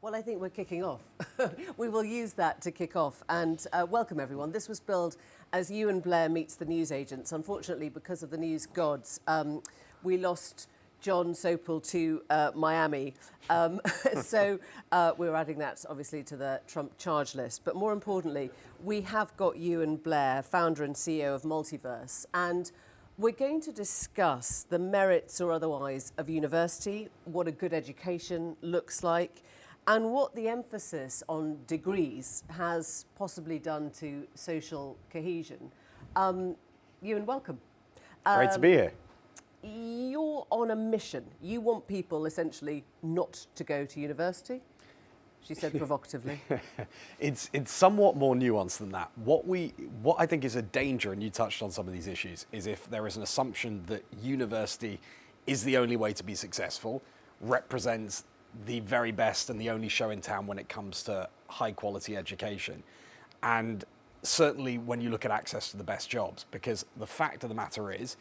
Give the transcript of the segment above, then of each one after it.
Well, I think we're kicking off. We will use that to kick off. And welcome, everyone. This was billed as Euan Blair meets the newsagents. Unfortunately, because of the news gods, we lost John Sopel to Miami. So we're adding that, obviously, to the Trump charge list. But more importantly, we have got Euan Blair, founder and CEO of Multiverse. And we're going to discuss the merits or otherwise of university, what a good education looks like, and what the emphasis on degrees has possibly done to social cohesion. Euan, welcome. Great to be here. You're on a mission. You want people essentially not to go to university, she said provocatively. It's somewhat more nuanced than that. What I think is a danger, and you touched on some of these issues, is if there is an assumption that university is the only way to be successful, represents the very best and the only show in town when it comes to high quality education. And certainly when you look at access to the best jobs, because the fact of the matter is,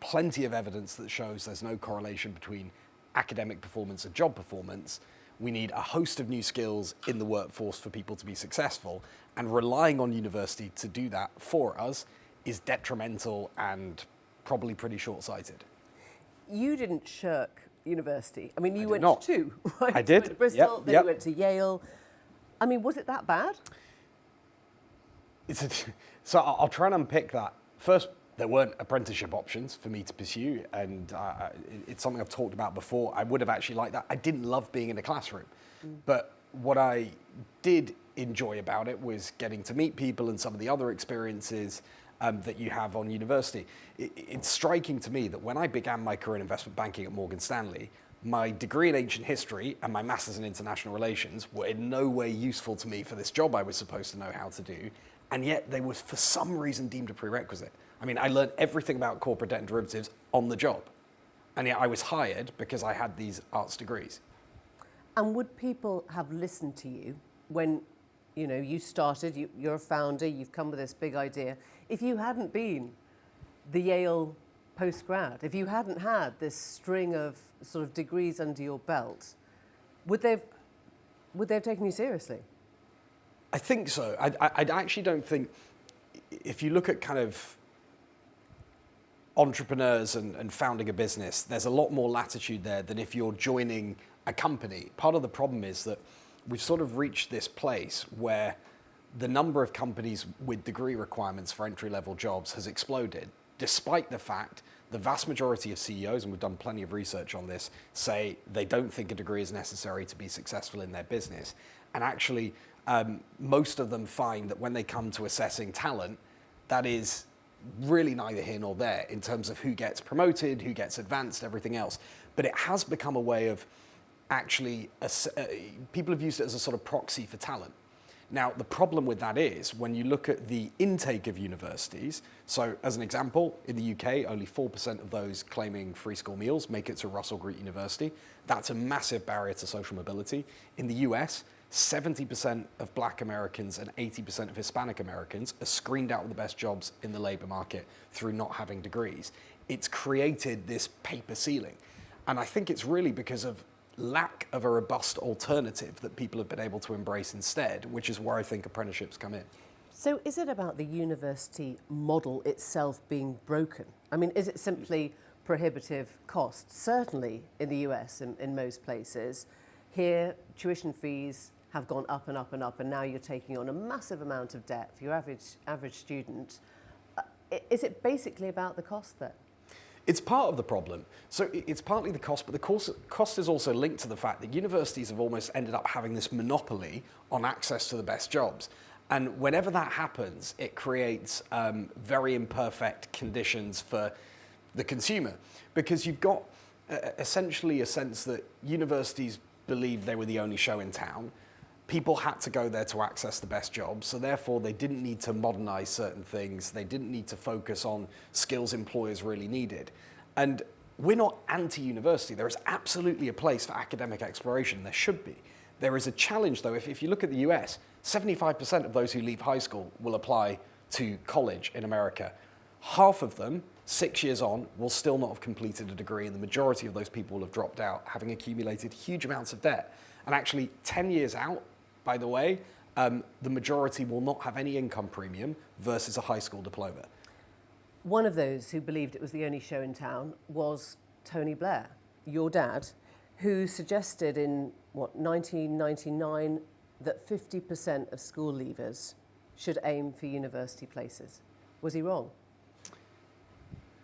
plenty of evidence that shows there's no correlation between academic performance and job performance. We need a host of new skills in the workforce for people to be successful, and relying on university to do that for us is detrimental and probably pretty short-sighted. You didn't shirk university. I mean, you went not. to two, right? I did. You went to Bristol, Yep. then you went to Yale. I mean, was it that bad? So I'll try and unpick that. First, there weren't apprenticeship options for me to pursue, and it's something I've talked about before. I would have actually liked that. I didn't love being in a classroom, but what I did enjoy about it was getting to meet people and some of the other experiences that you have on university. It's striking to me that when I began my career in investment banking at Morgan Stanley, my degree in ancient history and my master's in international relations were in no way useful to me for this job I was supposed to know how to do, and yet they were for some reason deemed a prerequisite. I mean, I learned everything about corporate debt and derivatives on the job, and yet I was hired because I had these arts degrees. And would people have listened to you when, you know, you started, you're a founder, you've come with this big idea, if you hadn't been the Yale postgrad, if you hadn't had this string of sort of degrees under your belt, would they have taken you seriously? I think so. I actually don't think, if you look at kind of entrepreneurs and founding a business, there's a lot more latitude there than if you're joining a company. Part of the problem is that we've sort of reached this place where the number of companies with degree requirements for entry-level jobs has exploded, despite the fact the vast majority of CEOs, and we've done plenty of research on this, say they don't think a degree is necessary to be successful in their business. And actually, most of them find that when they come to assessing talent, that is really neither here nor there in terms of who gets promoted, who gets advanced, everything else. But it has become a way of actually, people have used it as a sort of proxy for talent. Now, the problem with that is when you look at the intake of universities, so as an example, in the UK, only 4% of those claiming free school meals make it to Russell Group University. That's a massive barrier to social mobility. In the US, 70% of Black Americans and 80% of Hispanic Americans are screened out of the best jobs in the labor market through not having degrees. It's created this paper ceiling. And I think it's really because of lack of a robust alternative that people have been able to embrace instead, which is where I think apprenticeships come in. So is it about the university model itself being broken? I mean, is it simply prohibitive costs? Certainly in the US, in most places. Here, tuition fees have gone up and up and up, and now you're taking on a massive amount of debt for your average student. Is it basically about the cost there? It's part of the problem. So it's partly the cost, but the cost is also linked to the fact that universities have almost ended up having this monopoly on access to the best jobs. And whenever that happens, it creates very imperfect conditions for the consumer, because you've got essentially a sense that universities believed they were the only show in town. People had to go there to access the best jobs, so therefore they didn't need to modernize certain things. They didn't need to focus on skills employers really needed. And we're not anti-university. There is absolutely a place for academic exploration. There should be. There is a challenge, though. If you look at the US, 75% of those who leave high school will apply to college in America. Half of them 6 years on, will still not have completed a degree, and the majority of those people will have dropped out, having accumulated huge amounts of debt. And actually, 10 years out, by the way, the majority will not have any income premium versus a high school diploma. One of those who believed it was the only show in town was Tony Blair, your dad, who suggested in, 1999, that 50% of school leavers should aim for university places. Was he wrong?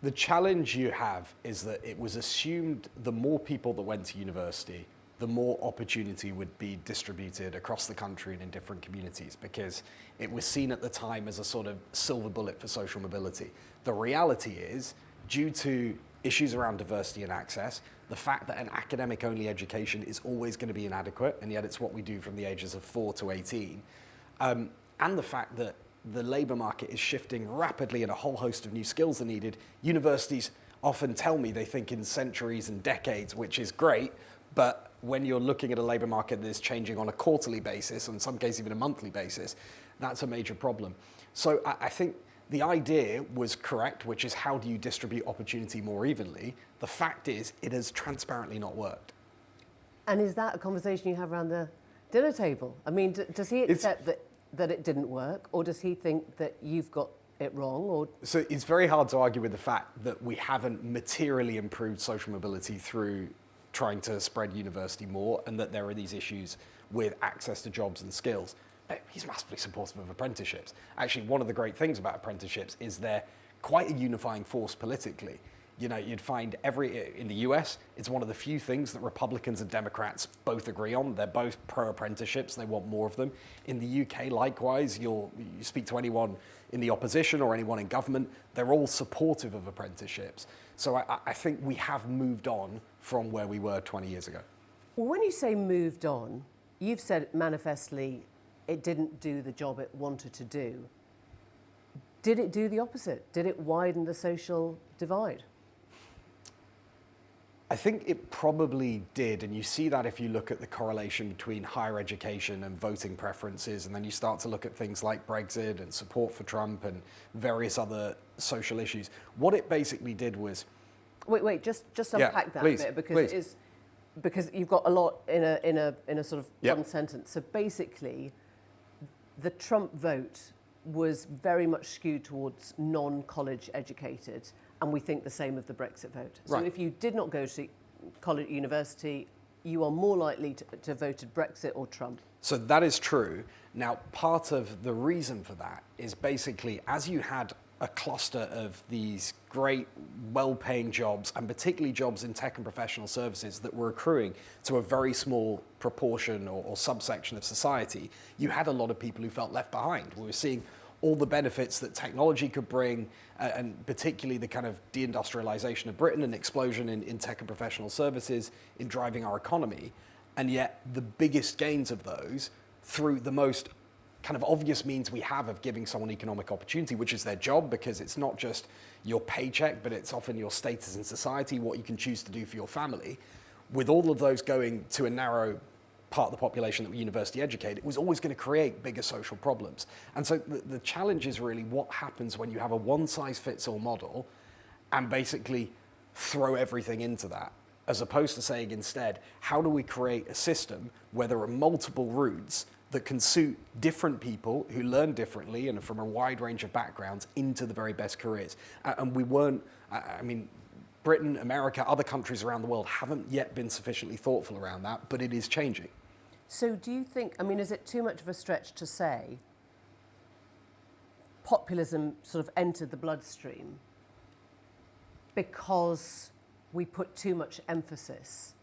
The challenge you have is that it was assumed the more people that went to university, the more opportunity would be distributed across the country and in different communities, because it was seen at the time as a sort of silver bullet for social mobility. The reality is, due to issues around diversity and access, the fact that an academic-only education is always going to be inadequate, and yet it's what we do from the ages of 4 to 18, and the fact that the labour market is shifting rapidly and a whole host of new skills are needed. Universities often tell me they think in centuries and decades, which is great, but when you're looking at a labour market that is changing on a quarterly basis, or in some cases even a monthly basis, that's a major problem. So I think the idea was correct, which is how do you distribute opportunity more evenly? The fact is, it has transparently not worked. And is that a conversation you have around the dinner table? I mean, does he accept that it didn't work, or does he think that you've got it wrong? Or so it's very hard to argue with the fact that we haven't materially improved social mobility through trying to spread university more, and that there are these issues with access to jobs and skills. But he's massively supportive of apprenticeships. Actually, one of the great things about apprenticeships is they're quite a unifying force politically. You know, you'd find in the US, it's one of the few things that Republicans and Democrats both agree on. They're both pro-apprenticeships, they want more of them. In the UK, likewise, you speak to anyone in the opposition or anyone in government, they're all supportive of apprenticeships. So I think we have moved on from where we were 20 years ago. Well, when you say moved on, you've said manifestly it didn't do the job it wanted to do. Did it do the opposite? Did it widen the social divide? I think it probably did, and you see that if you look at the correlation between higher education and voting preferences, and then you start to look at things like Brexit and support for Trump and various other social issues. What it basically did was... Wait, just unpack that a bit, because it is, because you've got a lot in a sort of one sentence. So basically, the Trump vote was very much skewed towards non-college educated, and we think the same of the Brexit vote. So if you did not go to college, university, you are more likely to voted Brexit or Trump. So that is true. Now, part of the reason for that is basically as you had a cluster of these great, well-paying jobs, and particularly jobs in tech and professional services that were accruing to a very small proportion or subsection of society, you had a lot of people who felt left behind. We were seeing all the benefits that technology could bring, and particularly the kind of deindustrialization of Britain and explosion in tech and professional services in driving our economy. And yet the biggest gains of those through the most kind of obvious means we have of giving someone economic opportunity, which is their job, because it's not just your paycheck, but it's often your status in society, what you can choose to do for your family. With all of those going to a narrow part of the population that were university educated, it was always going to create bigger social problems. And so the challenge is really what happens when you have a one-size-fits-all model and basically throw everything into that, as opposed to saying instead, how do we create a system where there are multiple routes that can suit different people who learn differently and from a wide range of backgrounds into the very best careers. And we weren't, I mean, Britain, America, other countries around the world haven't yet been sufficiently thoughtful around that, but it is changing. So do you think, I mean, is it too much of a stretch to say populism sort of entered the bloodstream because we put too much emphasis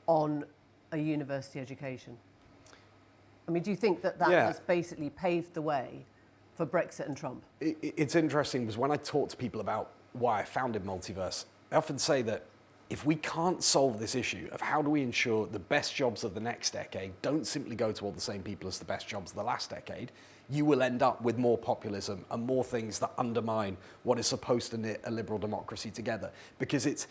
on a university education? I mean, do you think that has basically paved the way for Brexit and Trump? It's interesting because when I talk to people about why I founded Multiverse, I often say that if we can't solve this issue of how do we ensure the best jobs of the next decade don't simply go to all the same people as the best jobs of the last decade, you will end up with more populism and more things that undermine what is supposed to knit a liberal democracy together. Because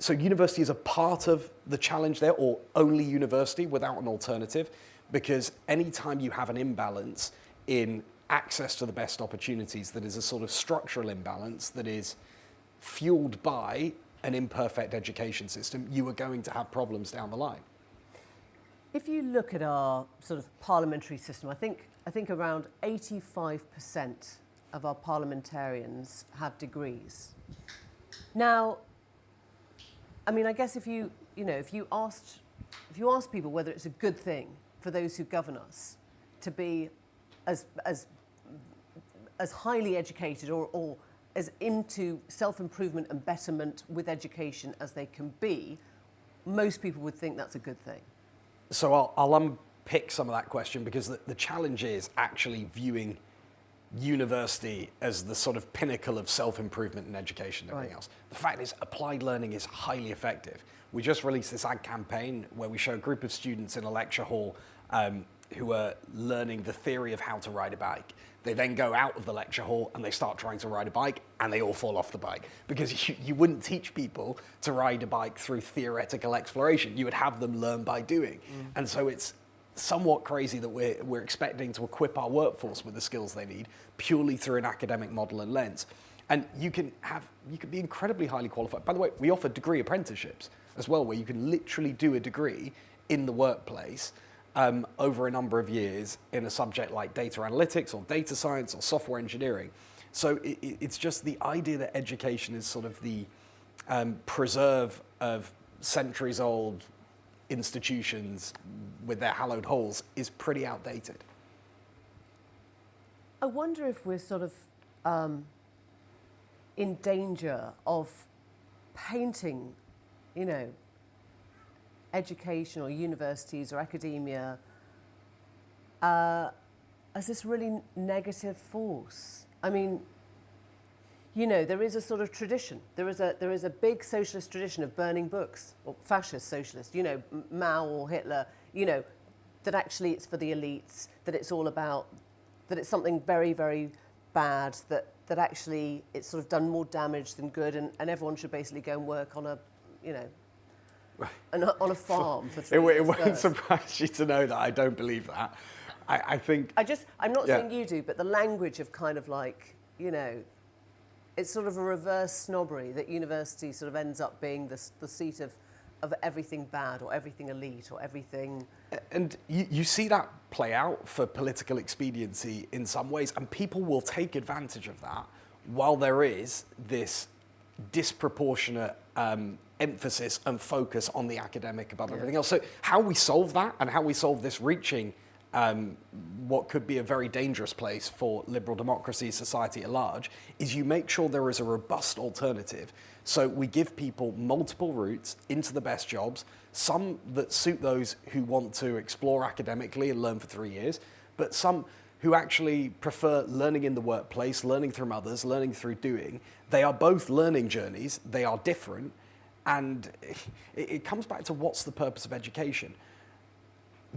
so university is a part of the challenge there, or only university without an alternative, because anytime you have an imbalance in access to the best opportunities, that is a sort of structural imbalance that is fueled by an imperfect education system, you are going to have problems down the line. If you look at our sort of parliamentary system, I think around 85% of our parliamentarians have degrees. Now, I mean, I guess if you asked people whether it's a good thing for those who govern us to be as highly educated or as into self-improvement and betterment with education as they can be, most people would think that's a good thing. So I'll unpick some of that question, because the challenge is actually viewing university as the sort of pinnacle of self-improvement in education and everything else. The fact is, applied learning is highly effective. We just released this ad campaign where we show a group of students in a lecture hall who are learning the theory of how to ride a bike. They then go out of the lecture hall and they start trying to ride a bike, and they all fall off the bike, because you wouldn't teach people to ride a bike through theoretical exploration. You would have them learn by doing. And so it's somewhat crazy that we're expecting to equip our workforce with the skills they need purely through an academic model and lens. And you can be incredibly highly qualified. By the way, we offer degree apprenticeships as well, where you can literally do a degree in the workplace over a number of years in a subject like data analytics or data science or software engineering. So it's just the idea that education is sort of the preserve of centuries-old institutions with their hallowed halls is pretty outdated. I wonder if we're sort of in danger of painting, education or universities or academia as this really negative force. I mean, there is a sort of tradition. There is a big socialist tradition of burning books, or fascist socialist, Mao or Hitler, that actually it's for the elites, that it's all about, that it's something very, very bad, that actually it's sort of done more damage than good, and everyone should basically go and work on a, on a farm for 3 years. It won't surprise you to know that I don't believe that. I think... I'm not saying you do, but the language of kind of like, it's sort of a reverse snobbery that university sort of ends up being the seat of everything bad or everything elite or everything... And you see that play out for political expediency in some ways, and people will take advantage of that while there is this disproportionate emphasis and focus on the academic above everything else. So how we solve that, and how we solve this reaching what could be a very dangerous place for liberal democracy, society at large, is you make sure there is a robust alternative. So we give people multiple routes into the best jobs, some that suit those who want to explore academically and learn for 3 years, but some who actually prefer learning in the workplace, learning from others, learning through doing. They are both learning journeys, they are different, and it comes back to what's the purpose of education.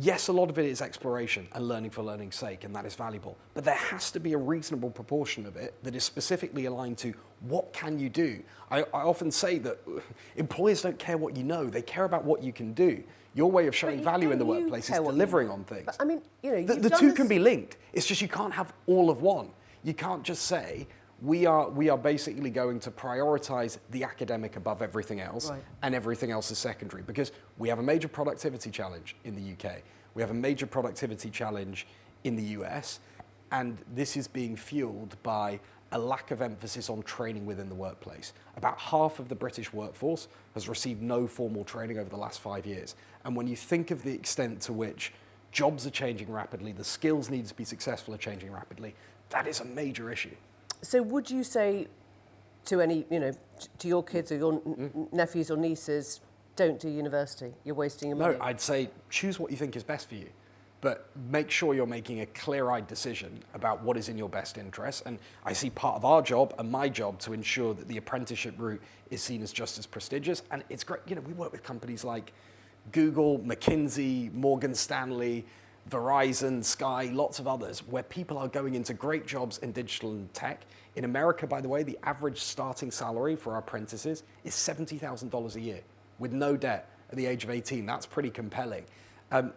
Yes, a lot of it is exploration and learning for learning's sake, and that is valuable. But there has to be a reasonable proportion of it that is specifically aligned to what can you do. I often say that employers don't care what you know, they care about what you can do. Your way of showing value in the workplace is delivering on things. But, I mean, the two can be linked. It's just you can't have all of one. You can't just say, we are basically going to prioritize the academic above everything else, and everything else is secondary, because we have a major productivity challenge in the UK. We have a major productivity challenge in the US, and this is being fueled by a lack of emphasis on training within the workplace. About half of the British workforce has received no formal training over the last 5 years. And when you think of the extent to which jobs are changing rapidly, the skills needed to be successful are changing rapidly, that is a major issue. So would you say to any, to your kids or your nephews or nieces, don't do university, you're wasting your money? No, I'd say choose what you think is best for you, but make sure you're making a clear-eyed decision about what is in your best interest. And I see part of our job and my job to ensure that the apprenticeship route is seen as just as prestigious. And it's great, we work with companies like Google, McKinsey, Morgan Stanley, Verizon, Sky, lots of others, where people are going into great jobs in digital and tech. In America, by the way, the average starting salary for our apprentices is $70,000 a year with no debt at the age of 18. That's pretty compelling.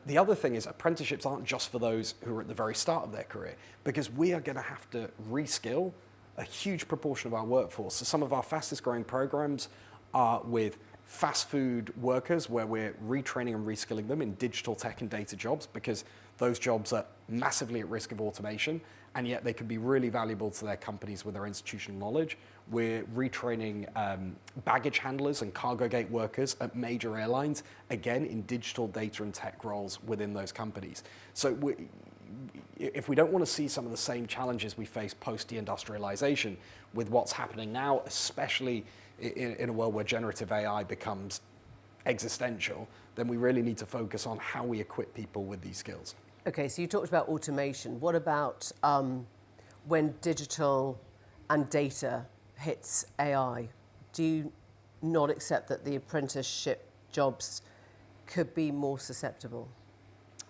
The other thing is apprenticeships aren't just for those who are at the very start of their career, because we are going to have to reskill a huge proportion of our workforce. So some of our fastest growing programs are with fast food workers, where we're retraining and reskilling them in digital tech and data jobs, because those jobs are massively at risk of automation, and yet they could be really valuable to their companies with their institutional knowledge. We're retraining baggage handlers and cargo gate workers at major airlines, again, in digital data and tech roles within those companies. So if we don't want to see some of the same challenges we face post-deindustrialization with what's happening now, especially in a world where generative AI becomes existential, then we really need to focus on how we equip people with these skills. Okay, so you talked about automation. What about when digital and data hits AI? Do you not accept that the apprenticeship jobs could be more susceptible?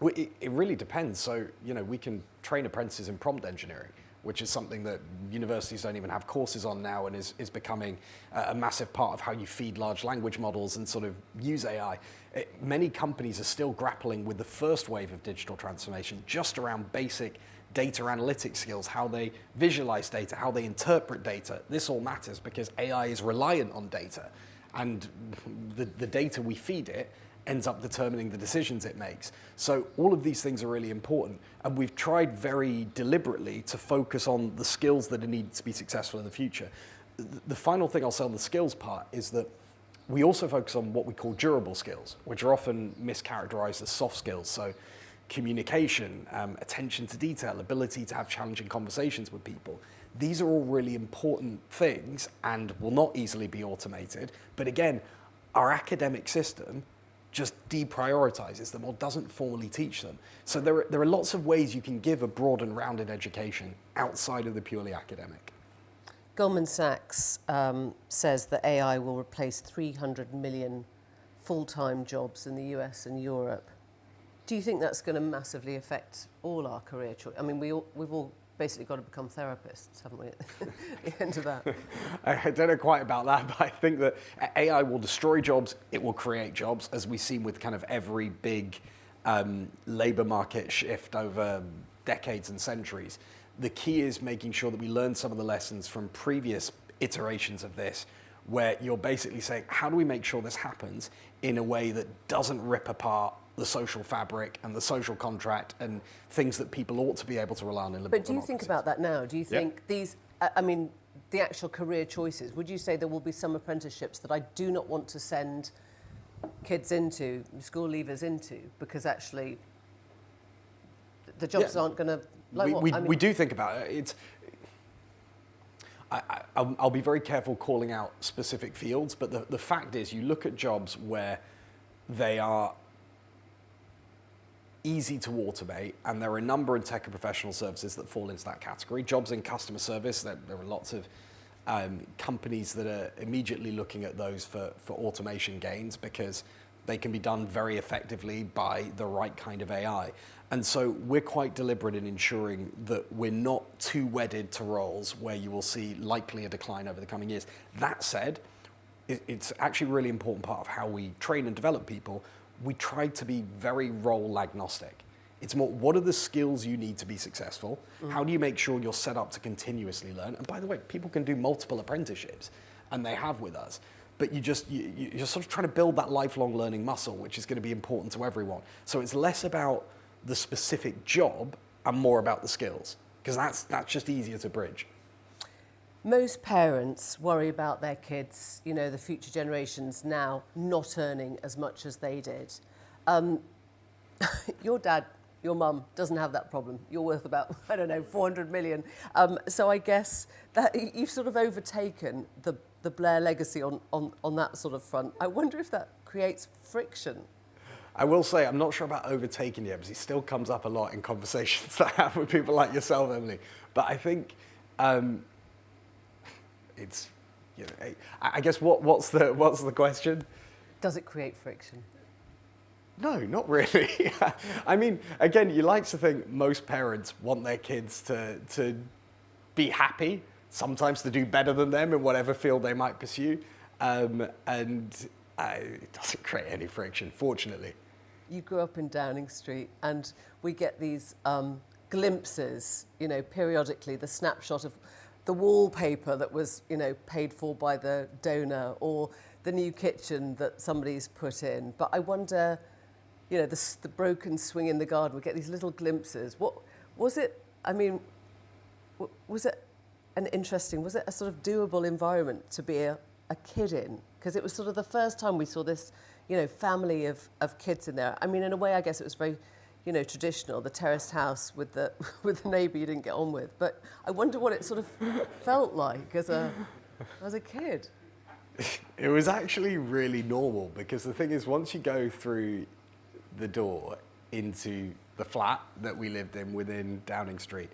Well, it really depends. So, we can train apprentices in prompt engineering, which is something that universities don't even have courses on now, and is becoming a massive part of how you feed large language models and sort of use AI. Many companies are still grappling with the first wave of digital transformation, just around basic data analytics skills, how they visualize data, how they interpret data. This all matters because AI is reliant on data, and the data we feed it ends up determining the decisions it makes. So all of these things are really important, and we've tried very deliberately to focus on the skills that are needed to be successful in the future. The final thing I'll say on the skills part is that we also focus on what we call durable skills, which are often mischaracterized as soft skills. So communication, attention to detail, ability to have challenging conversations with people. These are all really important things and will not easily be automated. But again, our academic system just deprioritizes them or doesn't formally teach them. So there are lots of ways you can give a broad and rounded education outside of the purely academic. Goldman Sachs says that AI will replace 300 million full-time jobs in the US and Europe. Do you think that's going to massively affect all our career choice? I mean, we've all basically got to become therapists, haven't we, at the end of that? I don't know quite about that, but I think that AI will destroy jobs, it will create jobs, as we've seen with kind of every big labor market shift over decades and centuries. The key is making sure that we learn some of the lessons from previous iterations of this, where you're basically saying, how do we make sure this happens in a way that doesn't rip apart the social fabric and the social contract and things that people ought to be able to rely on in liberal But do you think about that now? Do you think these, the actual career choices, would you say there will be some apprenticeships that I do not want to send kids into, school leavers into, because actually the jobs aren't going to, we do think about it. I'll be very careful calling out specific fields, but the fact is, you look at jobs where they are easy to automate, and there are a number of tech and professional services that fall into that category. Jobs in customer service, there are lots of companies that are immediately looking at those for automation gains, because they can be done very effectively by the right kind of AI. And so we're quite deliberate in ensuring that we're not too wedded to roles where you will see likely a decline over the coming years. That said, it's actually a really important part of how we train and develop people. We try to be very role agnostic. It's more, what are the skills you need to be successful? How do you make sure you're set up to continuously learn? And by the way, people can do multiple apprenticeships, and they have with us. But you're sort of trying to build that lifelong learning muscle, which is going to be important to everyone. So it's less about the specific job and more about the skills, because that's just easier to bridge. Most parents worry about their kids, the future generations now not earning as much as they did. Your dad, your mum doesn't have that problem. You're worth about, 400 million. So I guess that you've sort of overtaken the Blair legacy on that sort of front. I wonder if that creates friction. I will say, I'm not sure about overtaking it, because he still comes up a lot in conversations that I have with people like yourself, Emily. But I think it's, I guess what's the question? Does it create friction? No, not really. I mean, again, you like to think most parents want their kids to be happy, sometimes to do better than them in whatever field they might pursue, and it doesn't create any friction, fortunately. You grew up in Downing Street, and we get these glimpses, periodically, the snapshot of the wallpaper that was, paid for by the donor, or the new kitchen that somebody's put in. But I wonder, the broken swing in the garden, we get these little glimpses. What was it? I mean, was it was it a sort of doable environment to be a kid in? Because it was sort of the first time we saw this, family of kids in there. I mean, in a way, I guess it was very, traditional, the terraced house with the neighbour you didn't get on with. But I wonder what it sort of felt like as a kid. It was actually really normal, because the thing is, once you go through the door into the flat that we lived in within Downing Street,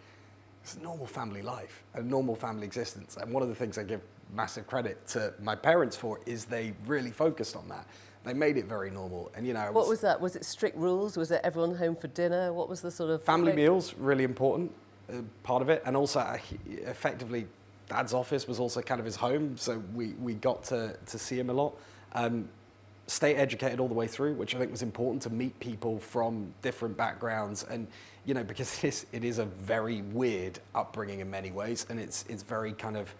it's a normal family life, a normal family existence. And one of the things I give massive credit to my parents for is they really focused on that. They made it very normal. And what was that? Was it strict rules? Was it everyone home for dinner? What was the sort of family meals? Really important part of it. And also, effectively, Dad's office was also kind of his home, so we got to see him a lot. Stay educated all the way through, which I think was important, to meet people from different backgrounds, and because it is a very weird upbringing in many ways, and it's very kind of,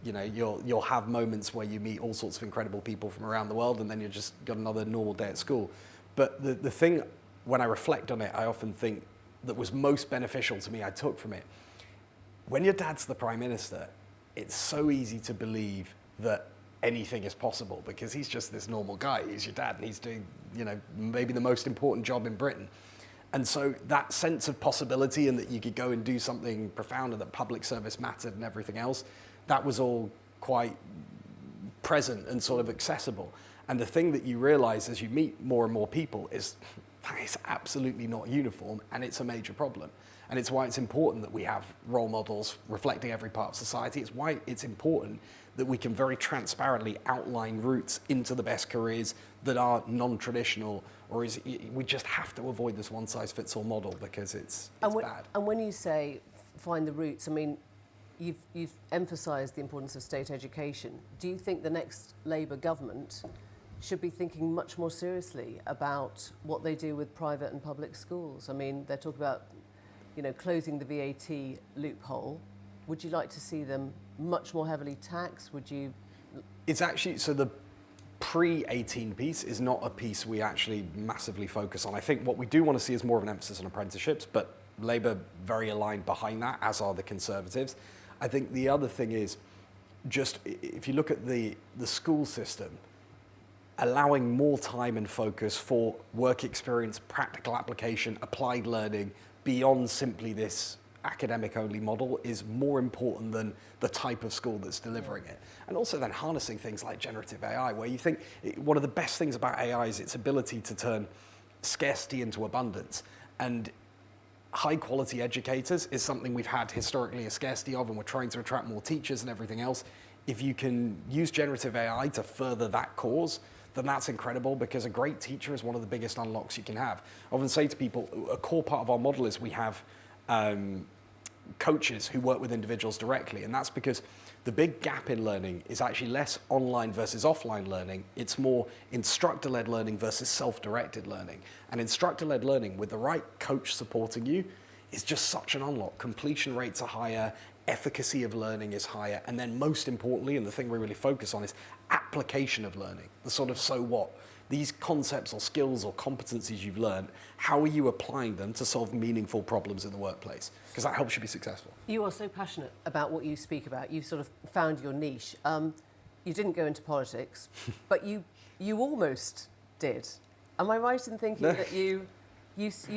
you'll have moments where you meet all sorts of incredible people from around the world, and then you've just got another normal day at school. But the thing, when I reflect on it, I often think that was most beneficial to me, I took from it. When your dad's the Prime Minister, it's so easy to believe that anything is possible, because he's just this normal guy. He's your dad, and he's doing, maybe the most important job in Britain. And so that sense of possibility, and that you could go and do something profound, and that public service mattered and everything else, that was all quite present and sort of accessible. And the thing that you realize as you meet more and more people is that it's absolutely not uniform, and it's a major problem. And it's why it's important that we have role models reflecting every part of society. It's why it's important that we can very transparently outline routes into the best careers that are non-traditional, we just have to avoid this one-size-fits-all model, because it's bad. And when you say find the roots, I mean, you've emphasised the importance of state education. Do you think the next Labour government should be thinking much more seriously about what they do with private and public schools? I mean, they're talking about closing the VAT loophole. Would you like to see them much more heavily taxed? Would you? It's actually, so the pre-18 piece is not a piece we actually massively focus on. I think what we do want to see is more of an emphasis on apprenticeships, but Labour very aligned behind that, as are the Conservatives. I think the other thing is, just if you look at the school system, allowing more time and focus for work experience, practical application, applied learning, beyond simply this academic-only model is more important than the type of school that's delivering it. And also then harnessing things like generative AI, where you think one of the best things about AI is its ability to turn scarcity into abundance. And high-quality educators is something we've had historically a scarcity of, and we're trying to attract more teachers and everything else. If you can use generative AI to further that cause, then that's incredible, because a great teacher is one of the biggest unlocks you can have. I often say to people, a core part of our model is we have coaches who work with individuals directly, and that's because the big gap in learning is actually less online versus offline learning. It's more instructor-led learning versus self-directed learning. And instructor-led learning with the right coach supporting you is just such an unlock. Completion rates are higher, efficacy of learning is higher, and then most importantly, and the thing we really focus on, is application of learning, the sort of so what. These concepts or skills or competencies you've learned, how are you applying them to solve meaningful problems in the workplace? Because that helps you be successful. You are so passionate about what you speak about. You've sort of found your niche. You didn't go into politics, but you almost did. Am I right in thinking that you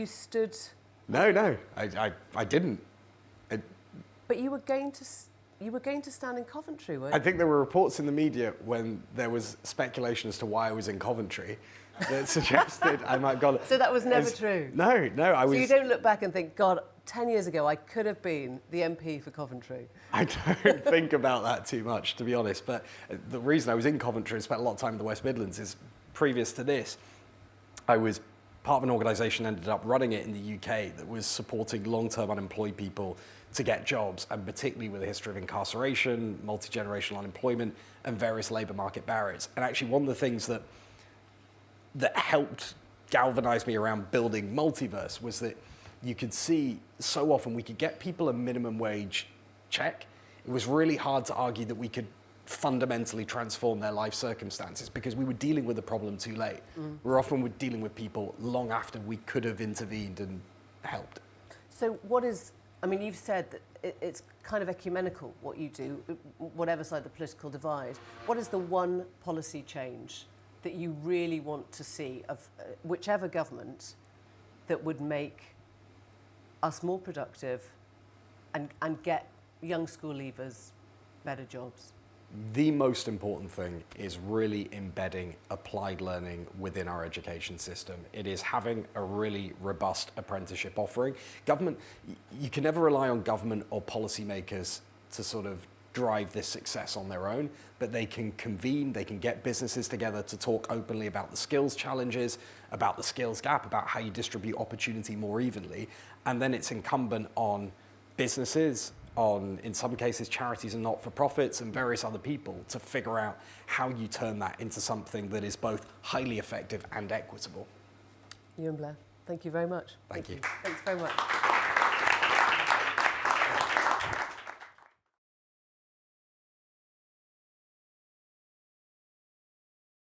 stood... No, I didn't. But you were going to stand in Coventry, weren't you? I think there were reports in the media when there was speculation as to why I was in Coventry that suggested I might have gone... So that was never true? No, I was... So you don't look back and think, God, 10 years ago I could have been the MP for Coventry? I don't think about that too much, to be honest. But the reason I was in Coventry and spent a lot of time in the West Midlands is, previous to this, I was part of an organisation, ended up running it in the UK, that was supporting long-term unemployed people to get jobs, and particularly with a history of incarceration, multi-generational unemployment, and various labour market barriers. And actually one of the things that helped galvanise me around building Multiverse was that you could see so often we could get people a minimum wage check. It was really hard to argue that we could fundamentally transform their life circumstances because we were dealing with the problem too late. We're often dealing with people long after we could have intervened and helped. So what is, I mean, you've said that it's kind of ecumenical what you do, whatever side the political divide. What is the one policy change that you really want to see of whichever government that would make us more productive and get young school leavers better jobs? The most important thing is really embedding applied learning within our education system. It is having a really robust apprenticeship offering. Government, you can never rely on government or policymakers to sort of drive this success on their own, but they can convene, they can get businesses together to talk openly about the skills challenges, about the skills gap, about how you distribute opportunity more evenly. And then it's incumbent on businesses, on, in some cases, charities and not-for-profits and various other people to figure out how you turn that into something that is both highly effective and equitable. Euan, Blair, thank you very much. Thank you. Thanks very much.